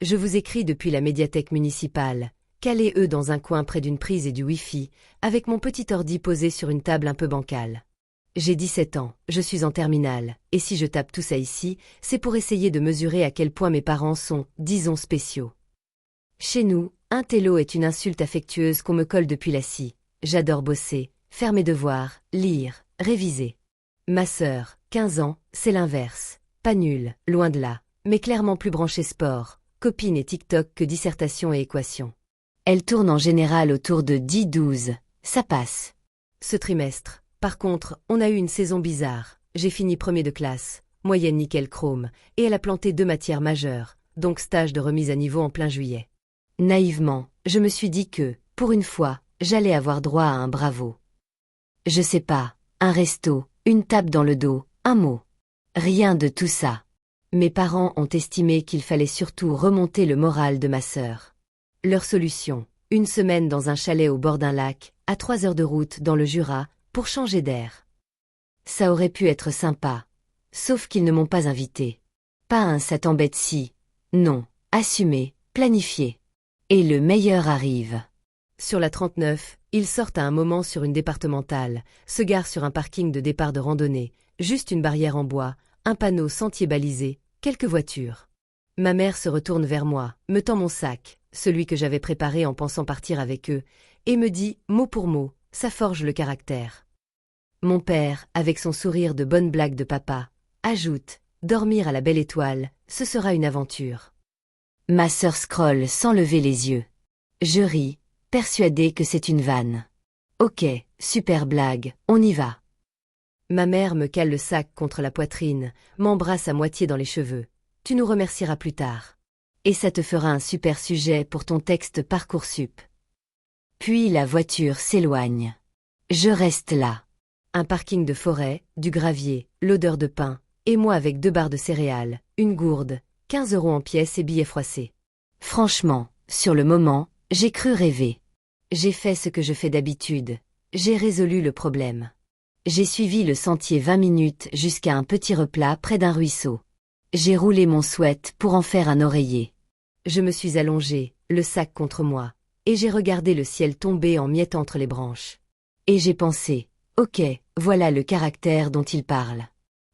Je vous écris depuis la médiathèque municipale, calé dans un coin près d'une prise et du Wi-Fi, avec mon petit ordi posé sur une table un peu bancale. J'ai 17 ans, je suis en terminale, et si je tape tout ça ici, c'est pour essayer de mesurer à quel point mes parents sont, disons, spéciaux. Chez nous, intello est une insulte affectueuse qu'on me colle depuis la scie. J'adore bosser, faire mes devoirs, lire, réviser. Ma sœur, 15 ans, c'est l'inverse. Pas nulle, loin de là, mais clairement plus branchée sport, copine et TikTok que dissertation et équation. Elle tourne en général autour de 10-12, ça passe. Ce trimestre, par contre, on a eu une saison bizarre. J'ai fini premier de classe, moyenne nickel chrome, et elle a planté 2 matières majeures, donc stage de remise à niveau en plein juillet. Naïvement, je me suis dit que, pour une fois, j'allais avoir droit à un bravo. Je sais pas, un resto, une tape dans le dos, un mot. Rien de tout ça. Mes parents ont estimé qu'il fallait surtout remonter le moral de ma sœur. Leur solution, une semaine dans un chalet au bord d'un lac, à 3 heures de route dans le Jura, pour changer d'air. Ça aurait pu être sympa. Sauf qu'ils ne m'ont pas invité. Pas un ça t'embête si. Non, assumé, planifié. Et le meilleur arrive. Sur la 39, ils sortent à un moment sur une départementale, se garent sur un parking de départ de randonnée, juste une barrière en bois, un panneau sentier balisé, quelques voitures. Ma mère se retourne vers moi, me tend mon sac, celui que j'avais préparé en pensant partir avec eux, et me dit, mot pour mot, ça forge le caractère. Mon père, avec son sourire de bonne blague de papa, ajoute, dormir à la belle étoile, ce sera une aventure. Ma sœur scrolle sans lever les yeux. Je ris, persuadée que c'est une vanne. Ok, super blague, on y va. Ma mère me cale le sac contre la poitrine, m'embrasse à moitié dans les cheveux. Tu nous remercieras plus tard. Et ça te fera un super sujet pour ton texte Parcoursup. Puis la voiture s'éloigne. Je reste là. Un parking de forêt, du gravier, l'odeur de pain, et moi avec 2 barres de céréales, une gourde, 15 € en pièces et billets froissés. Franchement, sur le moment, j'ai cru rêver. J'ai fait ce que je fais d'habitude. J'ai résolu le problème. J'ai suivi le sentier 20 minutes jusqu'à un petit replat près d'un ruisseau. J'ai roulé mon sweat pour en faire un oreiller. Je me suis allongée, le sac contre moi, et j'ai regardé le ciel tomber en miettes entre les branches. Et j'ai pensé, ok, voilà le caractère dont il parle.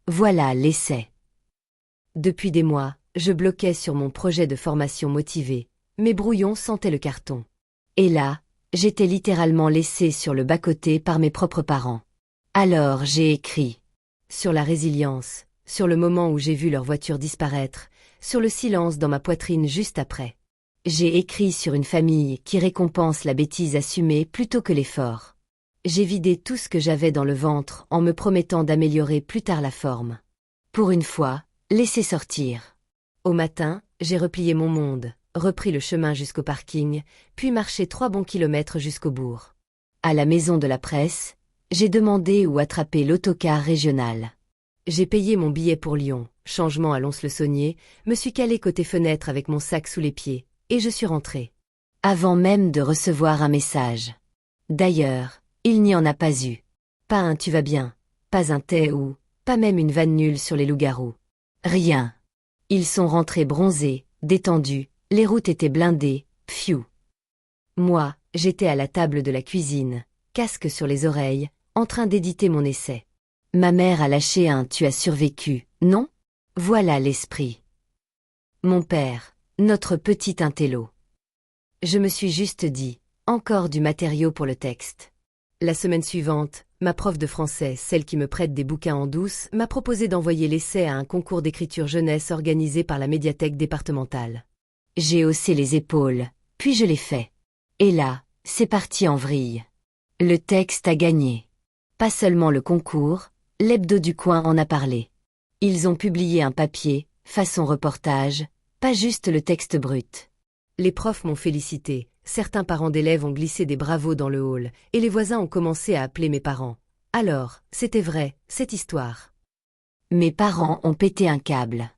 Voilà l'essai. Depuis des mois, je bloquais sur mon projet de formation motivée. Mes brouillons sentaient le carton. Et là, j'étais littéralement laissée sur le bas-côté par mes propres parents. Alors j'ai écrit. Sur la résilience, sur le moment où j'ai vu leur voiture disparaître, sur le silence dans ma poitrine juste après. J'ai écrit sur une famille qui récompense la bêtise assumée plutôt que l'effort. J'ai vidé tout ce que j'avais dans le ventre en me promettant d'améliorer plus tard la forme. Pour une fois, laissez sortir. Au matin, j'ai replié mon monde, repris le chemin jusqu'au parking, puis marché 3 bons kilomètres jusqu'au bourg. À la maison de la presse, j'ai demandé où attraper l'autocar régional. J'ai payé mon billet pour Lyon, changement à Lons-le-Saunier, me suis calé côté fenêtre avec mon sac sous les pieds, et je suis rentré. Avant même de recevoir un message. D'ailleurs, il n'y en a pas eu. Pas un tu vas bien, pas un t'es où, pas même une vanne nulle sur les loups-garous. Rien. Ils sont rentrés bronzés, détendus, les routes étaient blindées, pfiou. Moi, j'étais à la table de la cuisine, casque sur les oreilles, en train d'éditer mon essai. Ma mère a lâché un « tu as survécu », non? Voilà l'esprit. Mon père, notre petit intello. Je me suis juste dit, encore du matériau pour le texte. La semaine suivante, ma prof de français, celle qui me prête des bouquins en douce, m'a proposé d'envoyer l'essai à un concours d'écriture jeunesse organisé par la médiathèque départementale. J'ai haussé les épaules, puis je l'ai fait. Et là, c'est parti en vrille. Le texte a gagné. Pas seulement le concours, l'hebdo du coin en a parlé. Ils ont publié un papier, façon reportage, pas juste le texte brut. Les profs m'ont félicité, certains parents d'élèves ont glissé des bravos dans le hall, et les voisins ont commencé à appeler mes parents. Alors, c'était vrai, cette histoire. Mes parents ont pété un câble.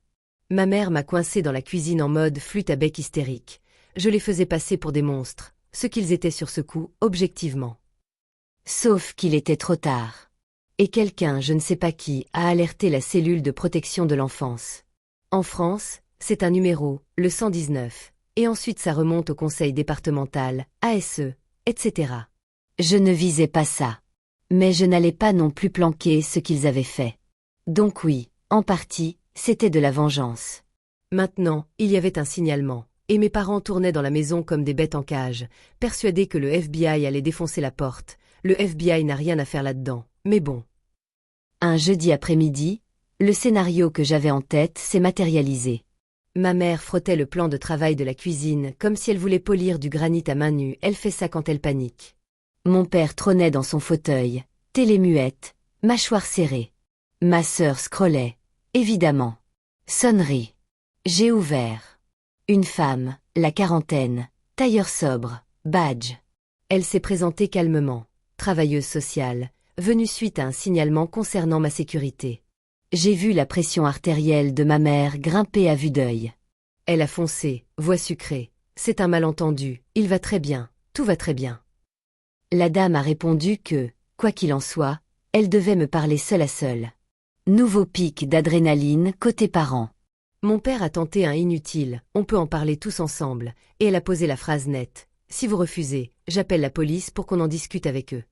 Ma mère m'a coincé dans la cuisine en mode flûte à bec hystérique. Je les faisais passer pour des monstres, ce qu'ils étaient sur ce coup, objectivement. Sauf qu'il était trop tard. Et quelqu'un, je ne sais pas qui, a alerté la cellule de protection de l'enfance. En France, c'est un numéro, le 119, et ensuite ça remonte au conseil départemental, ASE, etc. Je ne visais pas ça. Mais je n'allais pas non plus planquer ce qu'ils avaient fait. Donc oui, en partie, c'était de la vengeance. Maintenant, il y avait un signalement, et mes parents tournaient dans la maison comme des bêtes en cage, persuadés que le FBI allait défoncer la porte. Le FBI n'a rien à faire là-dedans, mais bon. Un jeudi après-midi, le scénario que j'avais en tête s'est matérialisé. Ma mère frottait le plan de travail de la cuisine comme si elle voulait polir du granit à main nue, elle fait ça quand elle panique. Mon père trônait dans son fauteuil, télé muette, mâchoire serrée. Ma sœur scrollait, évidemment. Sonnerie. J'ai ouvert. Une femme, la quarantaine, tailleur sobre, badge. Elle s'est présentée calmement, travailleuse sociale, venue suite à un signalement concernant ma sécurité. J'ai vu la pression artérielle de ma mère grimper à vue d'œil. Elle a foncé, voix sucrée. C'est un malentendu, il va très bien, tout va très bien. La dame a répondu que, quoi qu'il en soit, elle devait me parler seule à seule. Nouveau pic d'adrénaline côté parents. Mon père a tenté un inutile, on peut en parler tous ensemble, et elle a posé la phrase nette. Si vous refusez, j'appelle la police pour qu'on en discute avec eux.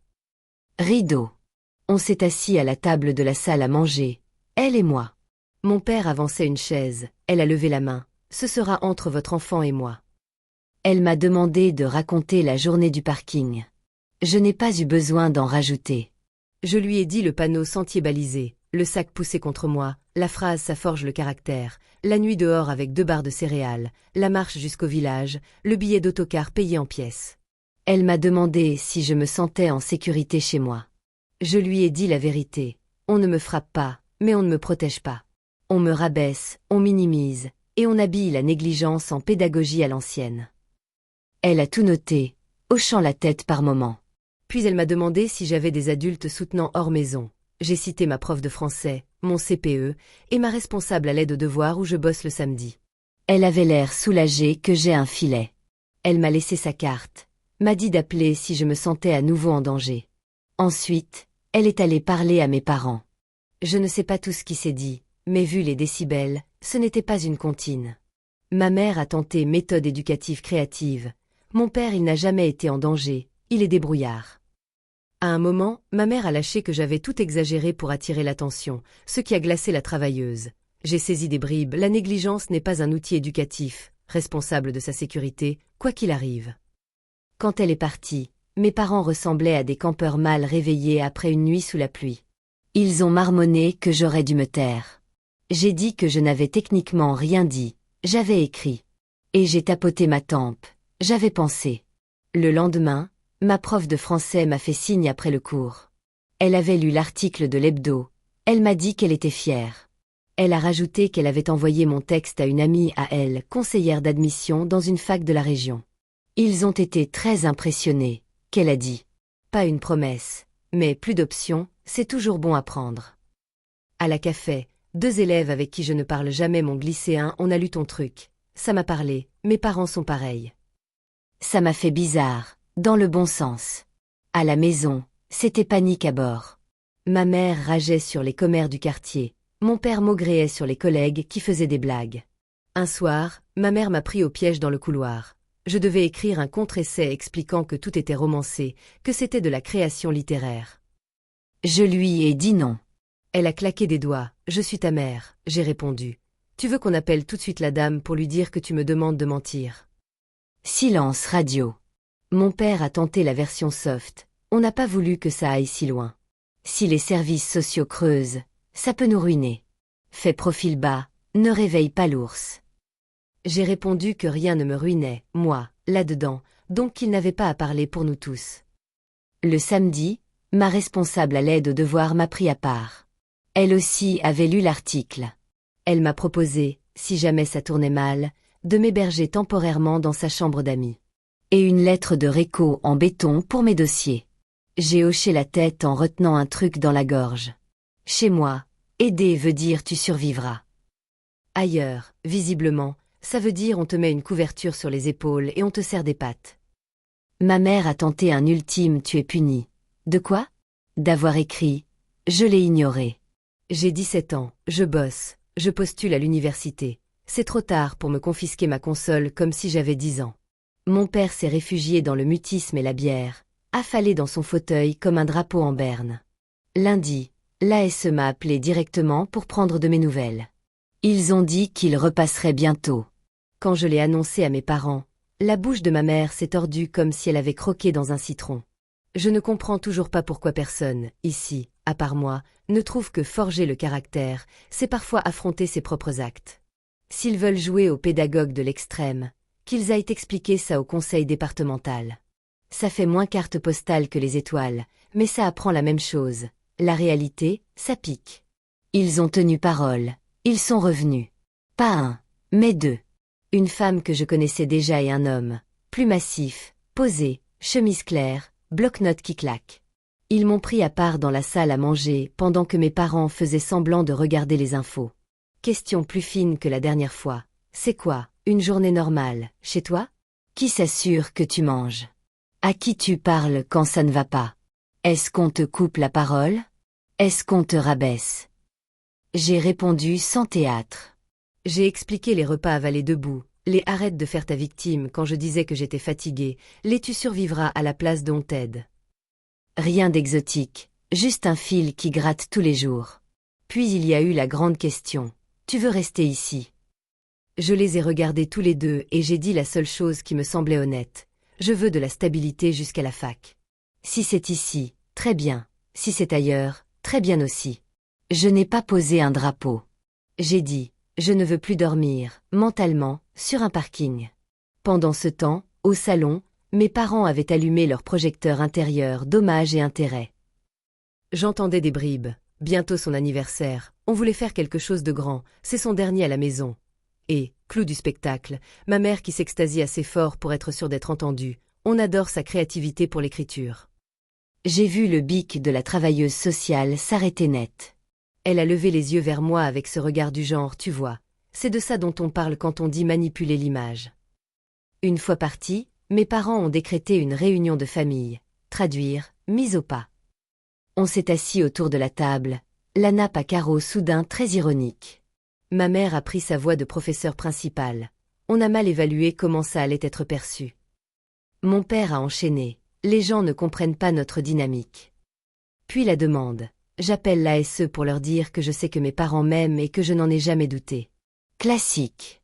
Rideau. On s'est assis à la table de la salle à manger, elle et moi. Mon père avançait une chaise, elle a levé la main. Ce sera entre votre enfant et moi. Elle m'a demandé de raconter la journée du parking. Je n'ai pas eu besoin d'en rajouter. Je lui ai dit le panneau sentier balisé, le sac poussé contre moi, la phrase ça forge le caractère, la nuit dehors avec 2 barres de céréales, la marche jusqu'au village, le billet d'autocar payé en pièces. Elle m'a demandé si je me sentais en sécurité chez moi. Je lui ai dit la vérité. On ne me frappe pas, mais on ne me protège pas. On me rabaisse, on minimise, et on habille la négligence en pédagogie à l'ancienne. Elle a tout noté, hochant la tête par moments. Puis elle m'a demandé si j'avais des adultes soutenants hors maison. J'ai cité ma prof de français, mon CPE, et ma responsable à l'aide aux devoirs où je bosse le samedi. Elle avait l'air soulagée que j'ai un filet. Elle m'a laissé sa carte, m'a dit d'appeler si je me sentais à nouveau en danger. Ensuite, elle est allée parler à mes parents. Je ne sais pas tout ce qui s'est dit, mais vu les décibels, ce n'était pas une comptine. Ma mère a tenté méthode éducative créative. Mon père, il n'a jamais été en danger, il est débrouillard. À un moment, ma mère a lâché que j'avais tout exagéré pour attirer l'attention, ce qui a glacé la travailleuse. J'ai saisi des bribes, la négligence n'est pas un outil éducatif, responsable de sa sécurité, quoi qu'il arrive. Quand elle est partie, mes parents ressemblaient à des campeurs mal réveillés après une nuit sous la pluie. Ils ont marmonné que j'aurais dû me taire. J'ai dit que je n'avais techniquement rien dit, j'avais écrit. Et j'ai tapoté ma tempe, j'avais pensé. Le lendemain, ma prof de français m'a fait signe après le cours. Elle avait lu l'article de l'hebdo, elle m'a dit qu'elle était fière. Elle a rajouté qu'elle avait envoyé mon texte à une amie à elle, conseillère d'admission dans une fac de la région. Ils ont été très impressionnés, qu'elle a dit. Pas une promesse, mais plus d'options, c'est toujours bon à prendre. À la café, 2 élèves avec qui je ne parle jamais m'ont glissé un « on a lu ton truc ». Ça m'a parlé, mes parents sont pareils. Ça m'a fait bizarre, dans le bon sens. À la maison, c'était panique à bord. Ma mère rageait sur les commères du quartier, mon père maugréait sur les collègues qui faisaient des blagues. Un soir, ma mère m'a pris au piège dans le couloir. Je devais écrire un contre-essai expliquant que tout était romancé, que c'était de la création littéraire. Je lui ai dit non. Elle a claqué des doigts. « Je suis ta mère », j'ai répondu. « Tu veux qu'on appelle tout de suite la dame pour lui dire que tu me demandes de mentir ?» Silence radio. Mon père a tenté la version soft. On n'a pas voulu que ça aille si loin. Si les services sociaux creusent, ça peut nous ruiner. Fais profil bas, ne réveille pas l'ours. J'ai répondu que rien ne me ruinait, moi, là-dedans, donc qu'il n'avait pas à parler pour nous tous. Le samedi, ma responsable à l'aide aux devoirs m'a pris à part. Elle aussi avait lu l'article. Elle m'a proposé, si jamais ça tournait mal, de m'héberger temporairement dans sa chambre d'amis. Et une lettre de réco en béton pour mes dossiers. J'ai hoché la tête en retenant un truc dans la gorge. Chez moi, aider veut dire tu survivras. Ailleurs, visiblement, ça veut dire on te met une couverture sur les épaules et on te serre des pattes. Ma mère a tenté un ultime tu es puni. De quoi? D'avoir écrit. Je l'ai ignoré. J'ai 17 ans, je bosse, je postule à l'université. C'est trop tard pour me confisquer ma console comme si j'avais 10 ans. Mon père s'est réfugié dans le mutisme et la bière, affalé dans son fauteuil comme un drapeau en berne. Lundi, l'ASE m'a appelé directement pour prendre de mes nouvelles. Ils ont dit qu'ils repasseraient bientôt. Quand je l'ai annoncé à mes parents, la bouche de ma mère s'est tordue comme si elle avait croqué dans un citron. Je ne comprends toujours pas pourquoi personne, ici, à part moi, ne trouve que forger le caractère, c'est parfois affronter ses propres actes. S'ils veulent jouer aux pédagogues de l'extrême, qu'ils aillent expliquer ça au conseil départemental. Ça fait moins carte postale que les étoiles, mais ça apprend la même chose. La réalité, ça pique. Ils ont tenu parole, ils sont revenus. Pas un, mais deux. Une femme que je connaissais déjà et un homme, plus massif, posé, chemise claire, bloc-notes qui claque. Ils m'ont pris à part dans la salle à manger pendant que mes parents faisaient semblant de regarder les infos. Question plus fine que la dernière fois. C'est quoi, une journée normale, chez toi? Qui s'assure que tu manges? À qui tu parles quand ça ne va pas? Est-ce qu'on te coupe la parole? Est-ce qu'on te rabaisse? J'ai répondu sans théâtre. J'ai expliqué les repas avalés debout, les arrête de faire ta victime quand je disais que j'étais fatiguée, les tu survivras à la place de on t'aide. Rien d'exotique, juste un fil qui gratte tous les jours. Puis il y a eu la grande question. Tu veux rester ici? Je les ai regardés tous les deux et j'ai dit la seule chose qui me semblait honnête. Je veux de la stabilité jusqu'à la fac. Si c'est ici, très bien. Si c'est ailleurs, très bien aussi. Je n'ai pas posé un drapeau. J'ai dit, je ne veux plus dormir, mentalement, sur un parking. Pendant ce temps, au salon, mes parents avaient allumé leur projecteur intérieur Dommages et intérêts. J'entendais des bribes. Bientôt son anniversaire. On voulait faire quelque chose de grand. C'est son dernier à la maison. Et, clou du spectacle, ma mère qui s'extasie assez fort pour être sûre d'être entendue. On adore sa créativité pour l'écriture. J'ai vu le bic de la travailleuse sociale s'arrêter net. Elle a levé les yeux vers moi avec ce regard du genre, tu vois. C'est de ça dont on parle quand on dit manipuler l'image. Une fois partis, mes parents ont décrété une réunion de famille. Traduire, mise au pas. On s'est assis autour de la table, la nappe à carreaux soudain très ironique. Ma mère a pris sa voix de professeur principal. On a mal évalué comment ça allait être perçu. Mon père a enchaîné. Les gens ne comprennent pas notre dynamique. Puis la demande. J'appelle l'ASE pour leur dire que je sais que mes parents m'aiment et que je n'en ai jamais douté. Classique.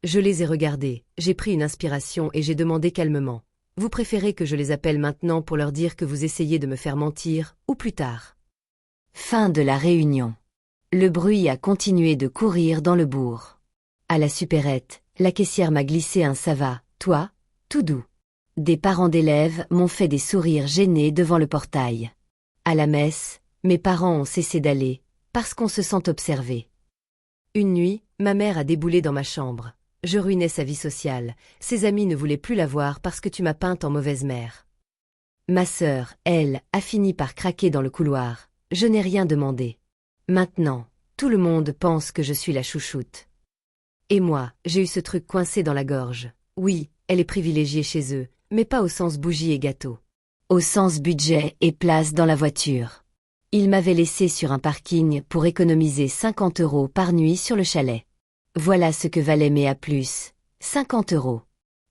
Je les ai regardés, j'ai pris une inspiration et j'ai demandé calmement. Vous préférez que je les appelle maintenant pour leur dire que vous essayez de me faire mentir, ou plus tard? Fin de la réunion. Le bruit a continué de courir dans le bourg. À la supérette, la caissière m'a glissé un ça va, toi, tout doux. Des parents d'élèves m'ont fait des sourires gênés devant le portail. À la messe, mes parents ont cessé d'aller, parce qu'on se sent observé. Une nuit, ma mère a déboulé dans ma chambre. Je ruinais sa vie sociale. Ses amis ne voulaient plus la voir parce que tu m'as peinte en mauvaise mère. Ma sœur, elle, a fini par craquer dans le couloir. Je n'ai rien demandé. Maintenant, tout le monde pense que je suis la chouchoute. Et moi, j'ai eu ce truc coincé dans la gorge. Oui, elle est privilégiée chez eux, mais pas au sens bougie et gâteau. Au sens budget et place dans la voiture. Ils m'avaient laissé sur un parking pour économiser 50 € par nuit sur le chalet. Voilà ce que valaient mes A+, 50 €.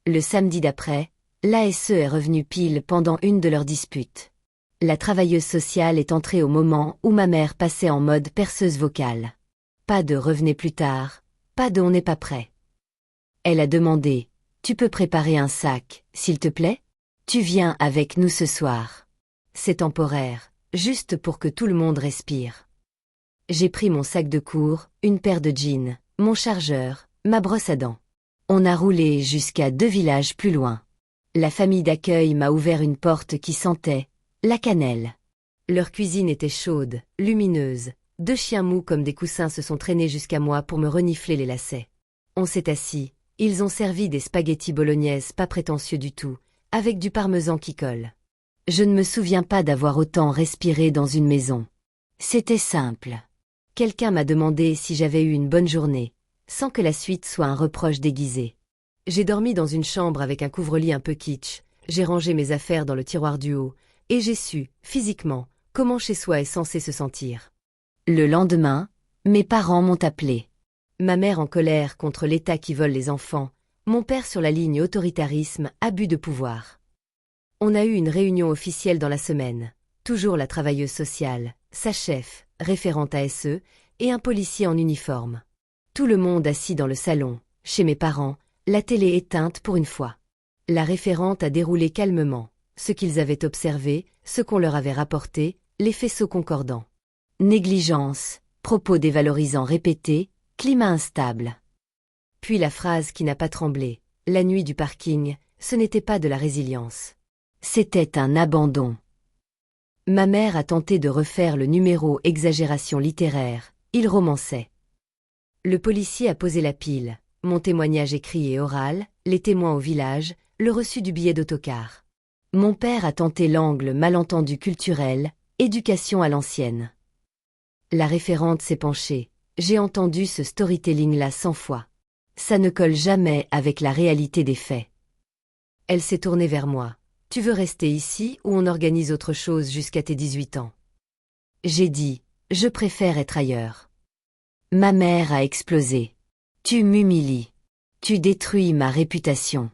Le samedi d'après, l'ASE est revenue pile pendant une de leurs disputes. La travailleuse sociale est entrée au moment où ma mère passait en mode perceuse vocale. Pas de revenez plus tard, pas de on n'est pas prêt. Elle a demandé, tu peux préparer un sac, s'il te plaît? Tu viens avec nous ce soir. C'est temporaire, juste pour que tout le monde respire. J'ai pris mon sac de cours, une paire de jeans, mon chargeur, ma brosse à dents. On a roulé jusqu'à 2 villages plus loin. La famille d'accueil m'a ouvert une porte qui sentait la cannelle. Leur cuisine était chaude, lumineuse. 2 chiens mous comme des coussins se sont traînés jusqu'à moi pour me renifler les lacets. On s'est assis, ils ont servi des spaghettis bolognaises pas prétentieux du tout, avec du parmesan qui colle. Je ne me souviens pas d'avoir autant respiré dans une maison. C'était simple. Quelqu'un m'a demandé si j'avais eu une bonne journée, sans que la suite soit un reproche déguisé. J'ai dormi dans une chambre avec un couvre-lit un peu kitsch, j'ai rangé mes affaires dans le tiroir du haut, et j'ai su, physiquement, comment chez soi est censé se sentir. Le lendemain, mes parents m'ont appelé. Ma mère en colère contre l'État qui vole les enfants, mon père sur la ligne autoritarisme, abus de pouvoir. On a eu une réunion officielle dans la semaine. Toujours la travailleuse sociale, sa chef, référente ASE, et un policier en uniforme. Tout le monde assis dans le salon, chez mes parents, la télé éteinte pour une fois. La référente a déroulé calmement ce qu'ils avaient observé, ce qu'on leur avait rapporté, les faisceaux concordants. Négligence, propos dévalorisants répétés, climat instable. Puis la phrase qui n'a pas tremblé, la nuit du parking, ce n'était pas de la résilience. C'était un abandon. Ma mère a tenté de refaire le numéro exagération littéraire, il romançait. Le policier a posé la pile, mon témoignage écrit et oral, les témoins au village, le reçu du billet d'autocar. Mon père a tenté l'angle malentendu culturel, éducation à l'ancienne. La référente s'est penchée, j'ai entendu ce storytelling-là 100 fois. Ça ne colle jamais avec la réalité des faits. Elle s'est tournée vers moi. Tu veux rester ici ou on organise autre chose jusqu'à tes 18 ans? J'ai dit, je préfère être ailleurs. Ma mère a explosé. Tu m'humilies. Tu détruis ma réputation.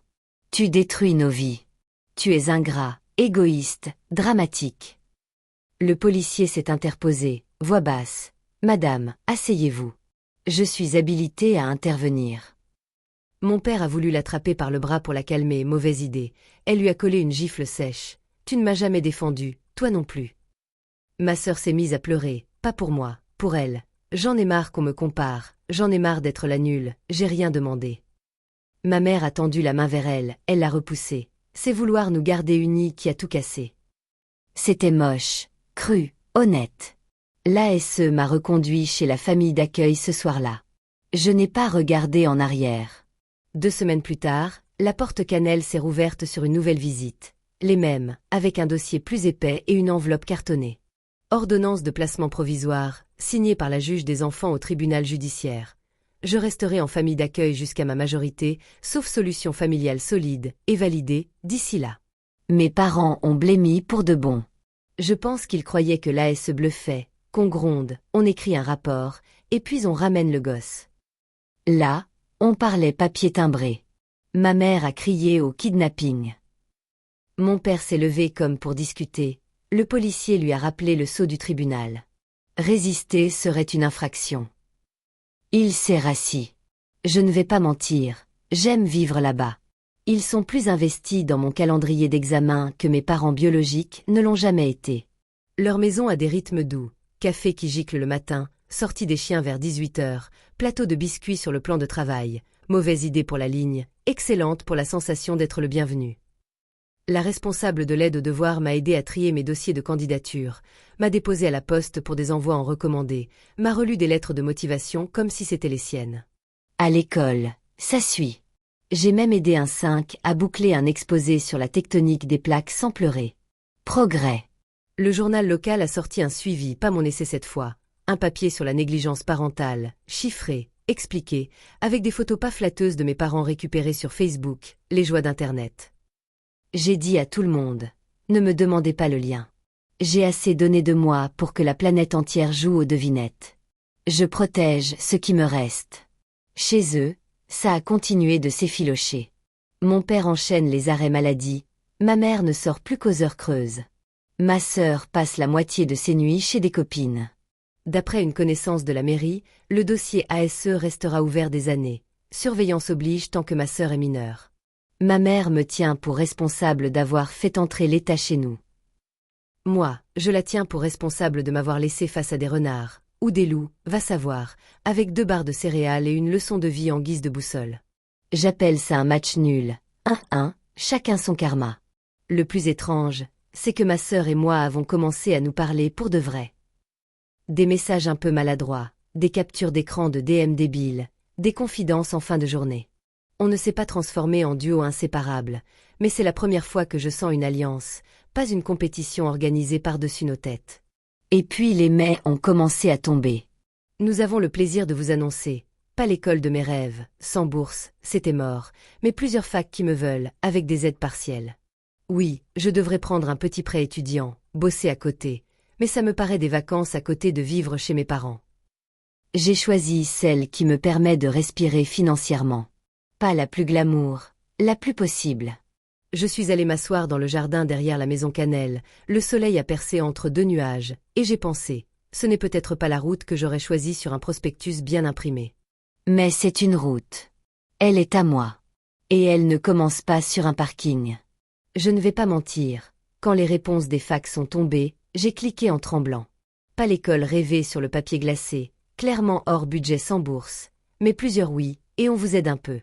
Tu détruis nos vies. Tu es ingrat, égoïste, dramatique. Le policier s'est interposé, voix basse. Madame, asseyez-vous. Je suis habilité à intervenir. Mon père a voulu l'attraper par le bras pour la calmer, mauvaise idée. Elle lui a collé une gifle sèche. Tu ne m'as jamais défendu, toi non plus. Ma sœur s'est mise à pleurer, pas pour moi, pour elle. J'en ai marre qu'on me compare, j'en ai marre d'être la nulle, j'ai rien demandé. Ma mère a tendu la main vers elle, elle l'a repoussée. C'est vouloir nous garder unis qui a tout cassé. C'était moche, cru, honnête. L'ASE m'a reconduit chez la famille d'accueil ce soir-là. Je n'ai pas regardé en arrière. 2 semaines plus tard, la porte cannelle s'est rouverte sur une nouvelle visite. Les mêmes, avec un dossier plus épais et une enveloppe cartonnée. Ordonnance de placement provisoire, signée par la juge des enfants au tribunal judiciaire. Je resterai en famille d'accueil jusqu'à ma majorité, sauf solution familiale solide et validée, d'ici là. Mes parents ont blémi pour de bon. Je pense qu'ils croyaient que l'ASE bluffait, qu'on gronde, on écrit un rapport, et puis on ramène le gosse. Là, on parlait papier timbré. Ma mère a crié au kidnapping. Mon père s'est levé comme pour discuter. Le policier lui a rappelé le sceau du tribunal. Résister serait une infraction. Il s'est rassis. Je ne vais pas mentir, j'aime vivre là-bas. Ils sont plus investis dans mon calendrier d'examen que mes parents biologiques ne l'ont jamais été. Leur maison a des rythmes doux, café qui gicle le matin, sortie des chiens vers 18h, plateau de biscuits sur le plan de travail, mauvaise idée pour la ligne, excellente pour la sensation d'être le bienvenu. La responsable de l'aide aux devoirs m'a aidé à trier mes dossiers de candidature, m'a déposé à la poste pour des envois en recommandé, m'a relu des lettres de motivation comme si c'était les siennes. À l'école, ça suit. J'ai même aidé un 5 à boucler un exposé sur la tectonique des plaques sans pleurer. Progrès. Le journal local a sorti un suivi, pas mon essai cette fois, un papier sur la négligence parentale, chiffré, expliqué, avec des photos pas flatteuses de mes parents récupérées sur Facebook, les joies d'Internet. J'ai dit à tout le monde, ne me demandez pas le lien. J'ai assez donné de moi pour que la planète entière joue aux devinettes. Je protège ce qui me reste. Chez eux, ça a continué de s'effilocher. Mon père enchaîne les arrêts maladie, ma mère ne sort plus qu'aux heures creuses. Ma sœur passe la moitié de ses nuits chez des copines. D'après une connaissance de la mairie, le dossier ASE restera ouvert des années. Surveillance oblige tant que ma sœur est mineure. Ma mère me tient pour responsable d'avoir fait entrer l'État chez nous. Moi, je la tiens pour responsable de m'avoir laissé face à des renards, ou des loups, va savoir, avec 2 barres de céréales et une leçon de vie en guise de boussole. J'appelle ça un match nul. 1-1, chacun son karma. Le plus étrange, c'est que ma sœur et moi avons commencé à nous parler pour de vrai. Des messages un peu maladroits, des captures d'écran de DM débiles, des confidences en fin de journée. On ne s'est pas transformé en duo inséparable, mais c'est la première fois que je sens une alliance, pas une compétition organisée par-dessus nos têtes. Et puis les mais ont commencé à tomber. Nous avons le plaisir de vous annoncer, pas l'école de mes rêves, sans bourse, c'était mort, mais plusieurs facs qui me veulent, avec des aides partielles. Oui, je devrais prendre un petit prêt étudiant, bosser à côté, mais ça me paraît des vacances à côté de vivre chez mes parents. J'ai choisi celle qui me permet de respirer financièrement. Pas la plus glamour, la plus possible. Je suis allée m'asseoir dans le jardin derrière la maison Cannelle, le soleil a percé entre deux nuages, et j'ai pensé, ce n'est peut-être pas la route que j'aurais choisie sur un prospectus bien imprimé. Mais c'est une route. Elle est à moi. Et elle ne commence pas sur un parking. Je ne vais pas mentir, quand les réponses des facs sont tombées, j'ai cliqué en tremblant. Pas l'école rêvée sur le papier glacé, clairement hors budget sans bourse, mais plusieurs oui, et on vous aide un peu.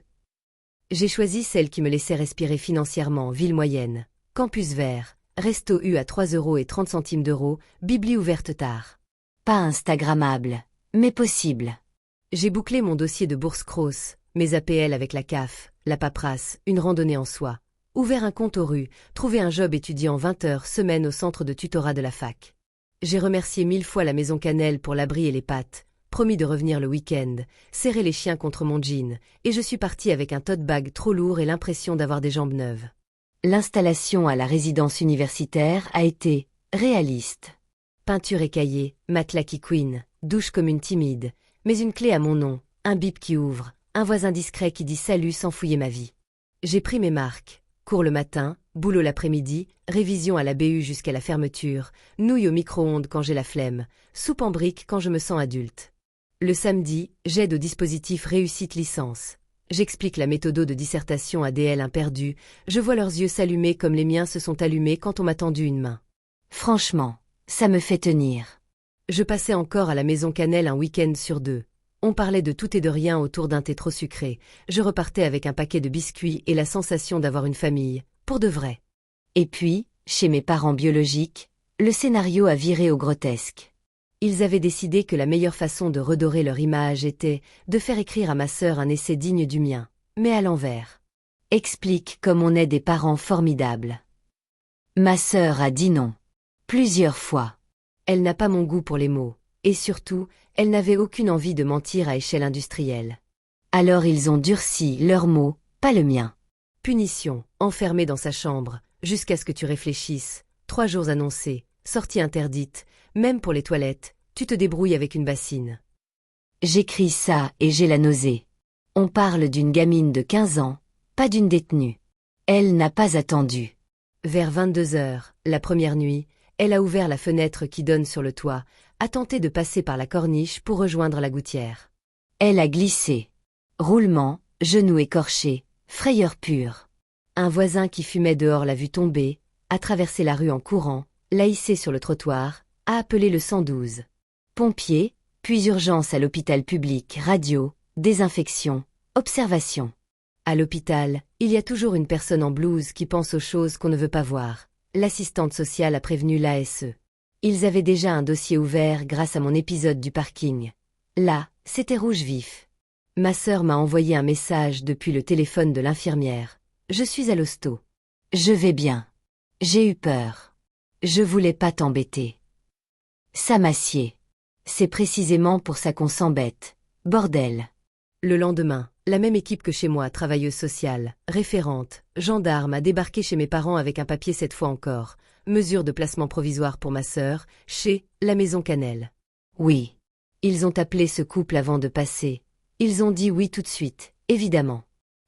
J'ai choisi celle qui me laissait respirer financièrement, ville moyenne, campus vert, resto U à 3,30 €, bibli ouverte tard. Pas instagrammable, mais possible. J'ai bouclé mon dossier de bourse Cross, mes APL avec la CAF, la paperasse, une randonnée en soi. Ouvert un compte aux rues, trouvé un job étudiant 20 heures semaine au centre de tutorat de la fac. J'ai remercié 1000 fois la maison Cannelle pour l'abri et les pâtes, promis de revenir le week-end, serré les chiens contre mon jean, et je suis partie avec un tote bag trop lourd et l'impression d'avoir des jambes neuves. L'installation à la résidence universitaire a été réaliste. Peinture écaillée, matelas qui couine, douche comme une timide, mais une clé à mon nom, un bip qui ouvre, un voisin discret qui dit salut sans fouiller ma vie. J'ai pris mes marques, cours le matin, boulot l'après-midi, révision à la BU jusqu'à la fermeture, nouilles au micro-ondes quand j'ai la flemme, soupe en briques quand je me sens adulte. Le samedi, j'aide au dispositif réussite licence. J'explique la méthode de dissertation à DL imperdus, je vois leurs yeux s'allumer comme les miens se sont allumés quand on m'a tendu une main. Franchement, ça me fait tenir. Je passais encore à la maison Cannelle un week-end sur 2. On parlait de tout et de rien autour d'un thé trop sucré. Je repartais avec un paquet de biscuits et la sensation d'avoir une famille, pour de vrai. Et puis, chez mes parents biologiques, le scénario a viré au grotesque. Ils avaient décidé que la meilleure façon de redorer leur image était de faire écrire à ma sœur un essai digne du mien, mais à l'envers. Explique comme on est des parents formidables. Ma sœur a dit non. Plusieurs fois. Elle n'a pas mon goût pour les mots, et surtout, elle n'avait aucune envie de mentir à échelle industrielle. Alors ils ont durci leurs mots, pas le mien. Punition, enfermée dans sa chambre, jusqu'à ce que tu réfléchisses, 3 jours annoncés, sortie interdite, même pour les toilettes, tu te débrouilles avec une bassine. J'écris ça et j'ai la nausée. On parle d'une gamine de 15 ans, pas d'une détenue. Elle n'a pas attendu. Vers 22 heures, la première nuit, elle a ouvert la fenêtre qui donne sur le toit, a tenté de passer par la corniche pour rejoindre la gouttière. Elle a glissé. Roulement, genou écorché, frayeur pure. Un voisin qui fumait dehors l'a vue tomber, a traversé la rue en courant, l'a hissée sur le trottoir, a appelé le 112. Pompiers, puis urgence à l'hôpital public, radio, désinfection, observation. À l'hôpital, il y a toujours une personne en blouse qui pense aux choses qu'on ne veut pas voir. L'assistante sociale a prévenu l'ASE. Ils avaient déjà un dossier ouvert grâce à mon épisode du parking. Là, c'était rouge vif. Ma sœur m'a envoyé un message depuis le téléphone de l'infirmière. Je suis à l'hosto. Je vais bien. J'ai eu peur. Je voulais pas t'embêter. Ça m'assied. C'est précisément pour ça qu'on s'embête. Bordel. Le lendemain, la même équipe que chez moi, travailleuse sociale, référente, gendarme, a débarqué chez mes parents avec un papier cette fois encore. Mesure de placement provisoire pour ma sœur, chez la maison Cannelle. Oui. Ils ont appelé ce couple avant de passer. Ils ont dit oui tout de suite, évidemment.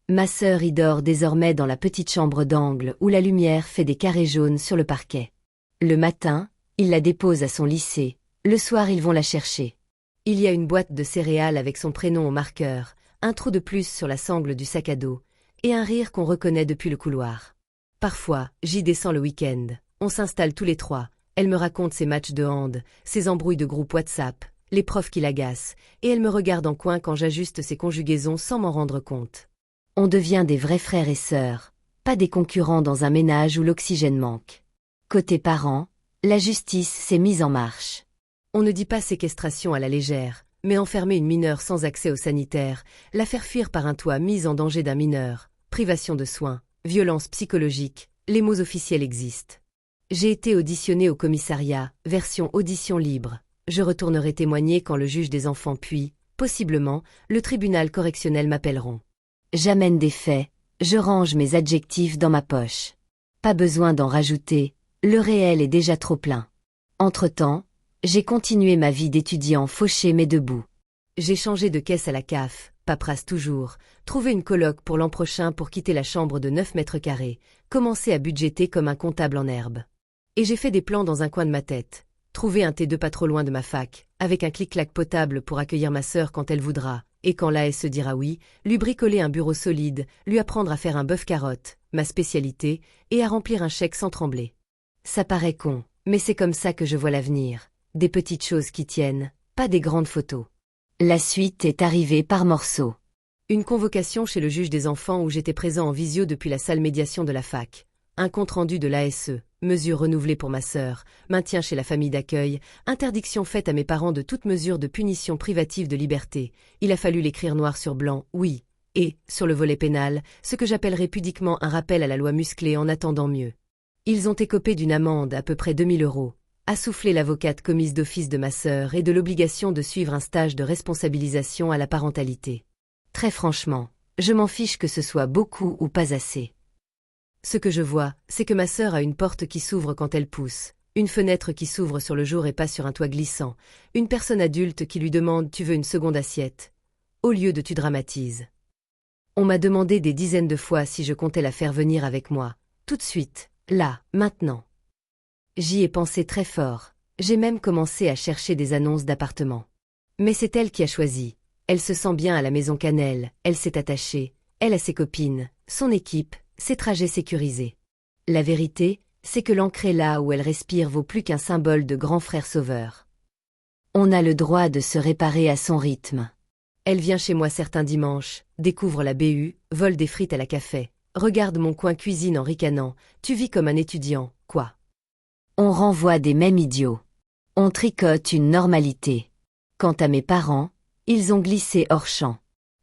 Ma sœur y dort désormais dans la petite chambre d'angle où la lumière fait des carrés jaunes sur le parquet. Le matin, ils la déposent à son lycée. Le soir, ils vont la chercher. Il y a une boîte de céréales avec son prénom au marqueur, un trou de plus sur la sangle du sac à dos, et un rire qu'on reconnaît depuis le couloir. Parfois, j'y descends le week-end. On s'installe tous les trois. Elle me raconte ses matchs de hand, ses embrouilles de groupe WhatsApp, les profs qui l'agacent, et elle me regarde en coin quand j'ajuste ses conjugaisons sans m'en rendre compte. On devient des vrais frères et sœurs, pas des concurrents dans un ménage où l'oxygène manque. Côté parents, la justice s'est mise en marche. On ne dit pas séquestration à la légère, mais enfermer une mineure sans accès aux sanitaires, la faire fuir par un toit, mise en danger d'un mineur, privation de soins, violence psychologique, les mots officiels existent. J'ai été auditionnée au commissariat, version audition libre. Je retournerai témoigner quand le juge des enfants puis, possiblement, le tribunal correctionnel m'appelleront. J'amène des faits, je range mes adjectifs dans ma poche. Pas besoin d'en rajouter, le réel est déjà trop plein. Entre-temps, j'ai continué ma vie d'étudiant fauché mais debout. J'ai changé de caisse à la CAF, paperasse toujours, trouvé une coloc pour l'an prochain pour quitter la chambre de 9 mètres carrés, commencé à budgéter comme un comptable en herbe. Et j'ai fait des plans dans un coin de ma tête. Trouver un T2 pas trop loin de ma fac, avec un clic-clac potable pour accueillir ma sœur quand elle voudra, et quand là elle se dira oui, lui bricoler un bureau solide, lui apprendre à faire un bœuf carotte, ma spécialité, et à remplir un chèque sans trembler. Ça paraît con, mais c'est comme ça que je vois l'avenir. Des petites choses qui tiennent, pas des grandes photos. La suite est arrivée par morceaux. Une convocation chez le juge des enfants où j'étais présent en visio depuis la salle médiation de la fac. Un compte-rendu de l'ASE, mesure renouvelée pour ma sœur, maintien chez la famille d'accueil, interdiction faite à mes parents de toute mesure de punition privative de liberté. Il a fallu l'écrire noir sur blanc, oui. Et, sur le volet pénal, ce que j'appellerais pudiquement un rappel à la loi musclée en attendant mieux. Ils ont écopé d'une amende à peu près 2000 €, assoufflé l'avocate commise d'office de ma sœur et de l'obligation de suivre un stage de responsabilisation à la parentalité. Très franchement, je m'en fiche que ce soit beaucoup ou pas assez. Ce que je vois, c'est que ma sœur a une porte qui s'ouvre quand elle pousse, une fenêtre qui s'ouvre sur le jour et pas sur un toit glissant, une personne adulte qui lui demande « tu veux une seconde assiette ?» au lieu de « tu dramatises ». On m'a demandé des dizaines de fois si je comptais la faire venir avec moi, tout de suite, là, maintenant. J'y ai pensé très fort, j'ai même commencé à chercher des annonces d'appartements. Mais c'est elle qui a choisi, elle se sent bien à la maison Cannelle, elle s'est attachée, elle a ses copines, son équipe, ses trajets sécurisés. La vérité, c'est que l'ancrer là où elle respire vaut plus qu'un symbole de grand frère sauveur. On a le droit de se réparer à son rythme. Elle vient chez moi certains dimanches, découvre la BU, vole des frites à la café, regarde mon coin cuisine en ricanant, tu vis comme un étudiant, quoi. On renvoie des mêmes idiots. On tricote une normalité. Quant à mes parents, ils ont glissé hors champ.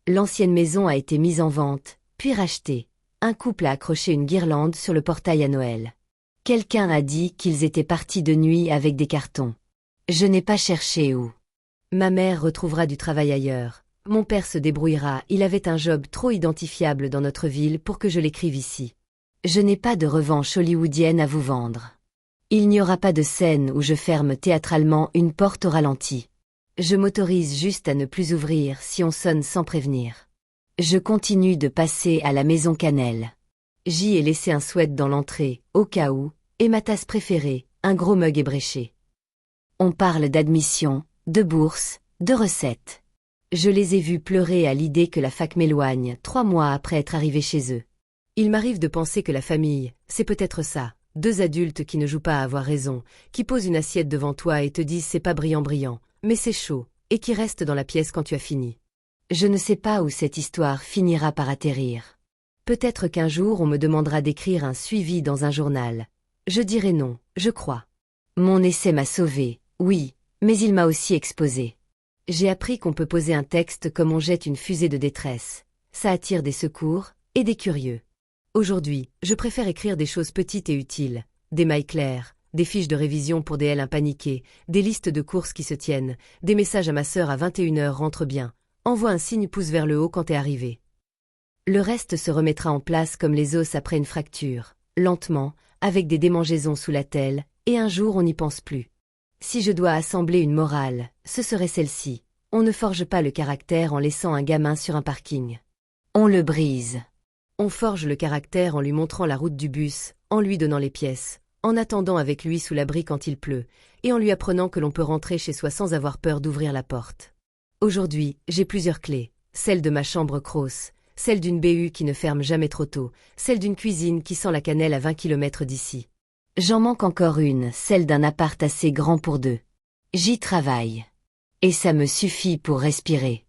L'ancienne maison a été mise en vente, puis rachetée. Un couple a accroché une guirlande sur le portail à Noël. Quelqu'un a dit qu'ils étaient partis de nuit avec des cartons. Je n'ai pas cherché où. Ma mère retrouvera du travail ailleurs. Mon père se débrouillera, il avait un job trop identifiable dans notre ville pour que je l'écrive ici. Je n'ai pas de revanche hollywoodienne à vous vendre. Il n'y aura pas de scène où je ferme théâtralement une porte au ralenti. Je m'autorise juste à ne plus ouvrir si on sonne sans prévenir. Je continue de passer à la maison Cannelle. J'y ai laissé un sweat dans l'entrée, au cas où, et ma tasse préférée, un gros mug ébréché. On parle d'admission, de bourse, de recettes. Je les ai vus pleurer à l'idée que la fac m'éloigne, 3 mois après être arrivé chez eux. Il m'arrive de penser que la famille, c'est peut-être ça, 2 adultes qui ne jouent pas à avoir raison, qui posent une assiette devant toi et te disent c'est pas brillant, mais c'est chaud, et qui restent dans la pièce quand tu as fini. Je ne sais pas où cette histoire finira par atterrir. Peut-être qu'un jour on me demandera d'écrire un suivi dans un journal. Je dirai non, je crois. Mon essai m'a sauvé, oui, mais il m'a aussi exposé. J'ai appris qu'on peut poser un texte comme on jette une fusée de détresse. Ça attire des secours, et des curieux. Aujourd'hui, je préfère écrire des choses petites et utiles. Des mails clairs, des fiches de révision pour des L impaniquées, des listes de courses qui se tiennent, des messages à ma sœur à 21 h rentre bien. Envoie un signe pouce vers le haut quand t'es arrivé. Le reste se remettra en place comme les os après une fracture, lentement, avec des démangeaisons sous la telle, et un jour on n'y pense plus. Si je dois assembler une morale, ce serait celle-ci. On ne forge pas le caractère en laissant un gamin sur un parking. On le brise. On forge le caractère en lui montrant la route du bus, en lui donnant les pièces, en attendant avec lui sous l'abri quand il pleut, et en lui apprenant que l'on peut rentrer chez soi sans avoir peur d'ouvrir la porte. Aujourd'hui, j'ai plusieurs clés, celle de ma chambre crosse, celle d'une BU qui ne ferme jamais trop tôt, celle d'une cuisine qui sent la cannelle à 20 km d'ici. J'en manque encore une, celle d'un appart assez grand pour 2. J'y travaille. Et ça me suffit pour respirer.